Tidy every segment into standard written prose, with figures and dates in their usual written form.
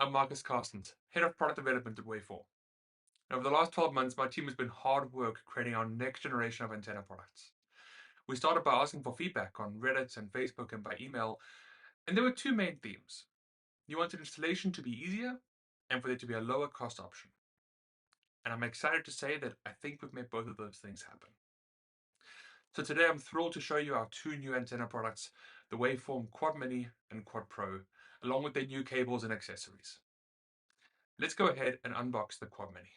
I'm Marcus Carstens, Head of Product Development at Waveform. Over the last 12 months, my team has been hard at work creating our next generation of antenna products. We started by asking for feedback on Reddit and Facebook and by email, and there were two main themes. You wanted installation to be easier and for there to be a lower cost option. And I'm excited to say that I think we've made both of those things happen. So today I'm thrilled to show you our two new antenna products, the Waveform QuadMini and Quad Pro, along with their new cables and accessories. Let's go ahead and unbox the QuadMini.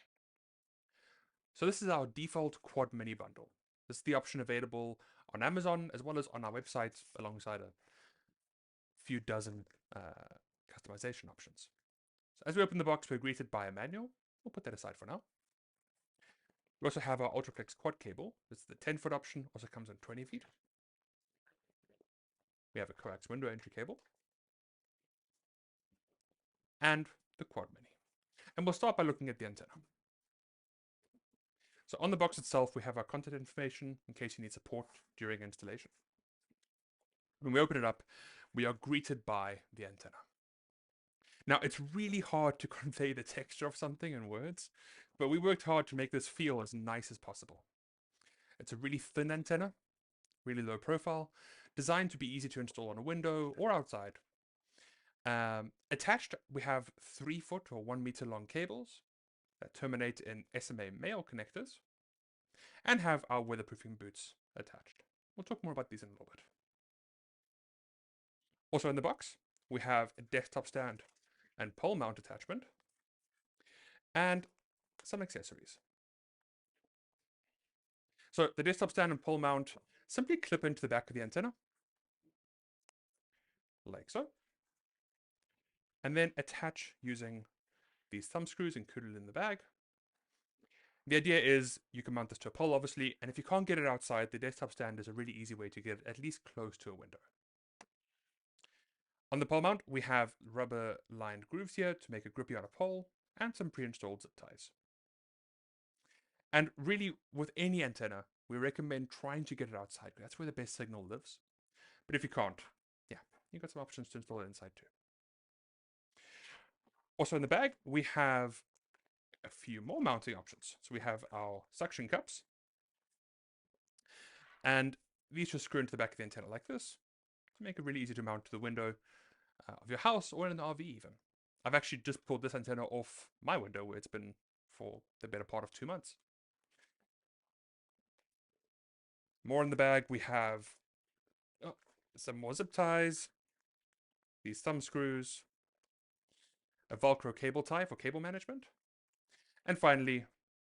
So this is our default QuadMini bundle. This is the option available on Amazon as well as on our website alongside a few dozen customization options. So as we open the box, we're greeted by a manual. We'll put that aside for now. We also have our UltraFlex-Quad Cable. This is the 10-foot option, also comes in 20 feet. We have a Coax window entry cable. And the QuadMini. And we'll start by looking at the antenna. So on the box itself, we have our contact information in case you need support during installation. When we open it up, we are greeted by the antenna. Now, it's really hard to convey the texture of something in words, but we worked hard to make this feel as nice as possible. It's a really thin antenna, really low profile, designed to be easy to install on a window or outside. Attached, we have 3-foot or 1 meter long cables that terminate in SMA-Male connectors and have our weatherproofing boots attached. We'll talk more about these in a little bit. Also in the box, we have a desktop stand and pole mount attachment and some accessories. So the desktop stand and pole mount simply clip into the back of the antenna, like so, and then attach using these thumb screws included in the bag. The idea is you can mount this to a pole, obviously, and if you can't get it outside, the desktop stand is a really easy way to get it at least close to a window. On the pole mount, we have rubber-lined grooves here to make it grippy on a pole, and some pre-installed zip ties. And really, with any antenna, we recommend trying to get it outside. That's where the best signal lives. But if you can't, yeah, you've got some options to install it inside too. Also in the bag, we have a few more mounting options. So we have our suction cups, and these just screw into the back of the antenna like this to make it really easy to mount to the window of your house or in an RV even. I've actually just pulled this antenna off my window where it's been for the better part of 2 months. More in the bag, we have some more zip ties, these thumb screws, a Velcro cable tie for cable management, and finally,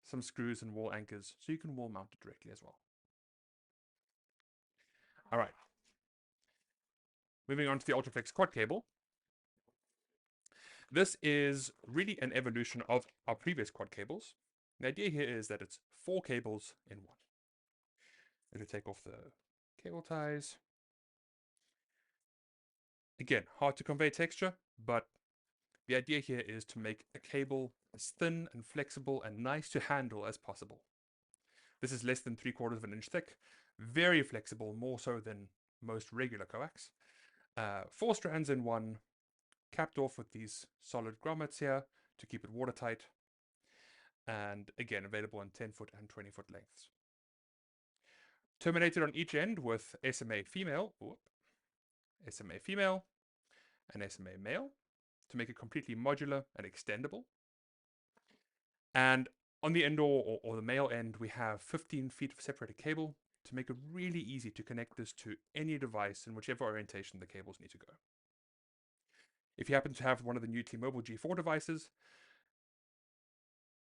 some screws and wall anchors so you can wall mount it directly as well. All right. Moving on to the UltraFlex-Quad Cable. This is really an evolution of our previous quad cables. The idea here is that it's 4 cables in one. If we take off the cable ties. Again, hard to convey texture, but the idea here is to make a cable as thin and flexible and nice to handle as possible. This is less than 3/4 of an inch thick, very flexible, more so than most regular coax. 4 strands in one, capped off with these solid grommets here to keep it watertight, and again available in 10-foot and 20-foot lengths. Terminated on each end with SMA-Female, SMA-Female, and SMA-Male to make it completely modular and extendable. And on the indoor or the male end, we have 15 feet of separated cable to make it really easy to connect this to any device in whichever orientation the cables need to go. If you happen to have one of the new T-Mobile G4 devices,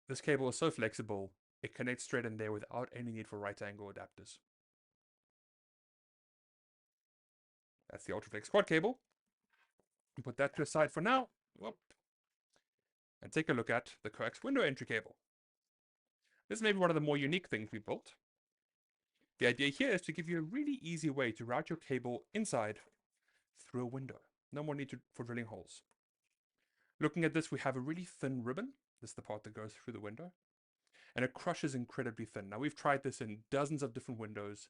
this cable is so flexible, it connects straight in there without any need for right angle adapters. That's the UltraFlex-Quad Cable. Put that to the side for now. Whoop. And take a look at the Coax window entry cable. This is maybe one of the more unique things we built. The idea here is to give you a really easy way to route your cable inside through a window. No more need for drilling holes. Looking at this, we have a really thin ribbon. This is the part that goes through the window. And it crushes incredibly thin. Now, we've tried this in dozens of different windows,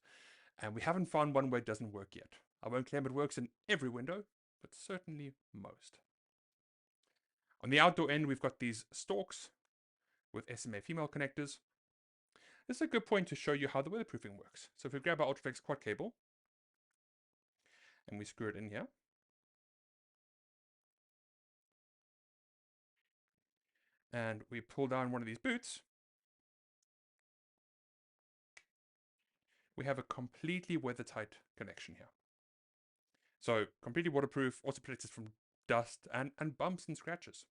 and we haven't found one where it doesn't work yet. I won't claim it works in every window, but certainly most. On the outdoor end, we've got these stalks with SMA-Female connectors. This is a good point to show you how the weatherproofing works. So if we grab our UltraFlex-Quad Cable and we screw it in here, and we pull down one of these boots, we have a completely weather-tight connection here. So completely waterproof, also protects us from dust and bumps and scratches.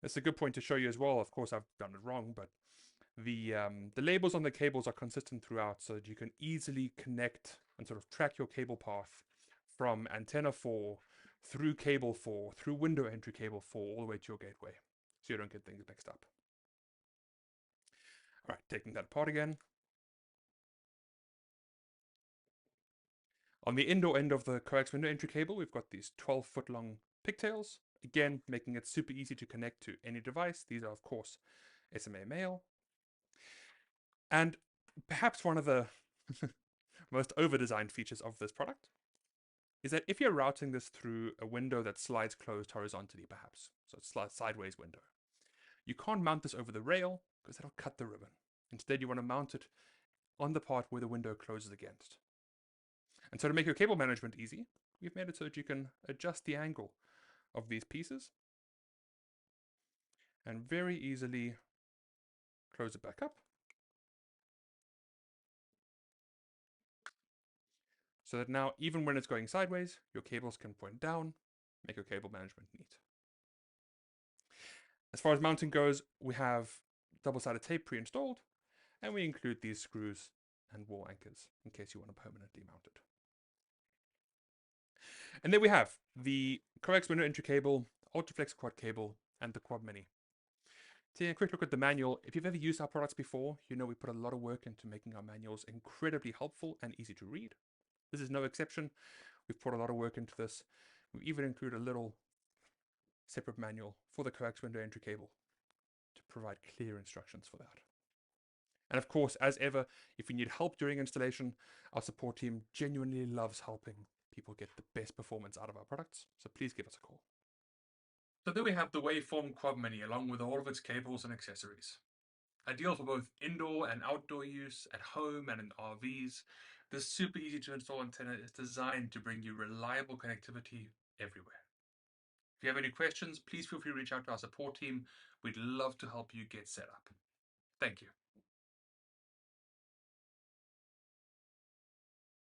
It's a good point to show you as well. Of course, I've done it wrong, but the labels on the cables are consistent throughout, so that you can easily connect and sort of track your cable path from antenna 4 through cable 4 through window entry cable 4 all the way to your gateway, so you don't get things mixed up. All right, taking that apart again. On the indoor end of the Coax window entry cable, we've got these 12-foot long pigtails, again making it super easy to connect to any device. These are of course SMA-Male. And perhaps one of the most over-designed features of this product is that if you're routing this through a window that slides closed horizontally perhaps, so it's a sideways window, you can't mount this over the rail because that'll cut the ribbon. Instead, you want to mount it on the part where the window closes against. And so to make your cable management easy, we've made it so that you can adjust the angle of these pieces and very easily close it back up, so that now even when it's going sideways, your cables can point down, make your cable management neat. As far as mounting goes, we have double-sided tape pre-installed, and we include these screws and wall anchors in case you want to permanently mount it. And there we have the Coax window entry cable, UltraFlex-Quad Cable, and the QuadMini. Taking a quick look at the manual, if you've ever used our products before, you know we put a lot of work into making our manuals incredibly helpful and easy to read. This is no exception. We've put a lot of work into this. We even include a little separate manual for the Coax window entry cable to provide clear instructions for that. And of course, as ever, if you need help during installation, our support team genuinely loves helping people get the best performance out of our products, so please give us a call. So there we have the Waveform QuadMini along with all of its cables and accessories. Ideal for both indoor and outdoor use, at home and in RVs, this super easy to install antenna is designed to bring you reliable connectivity everywhere. If you have any questions, please feel free to reach out to our support team. We'd love to help you get set up. Thank you.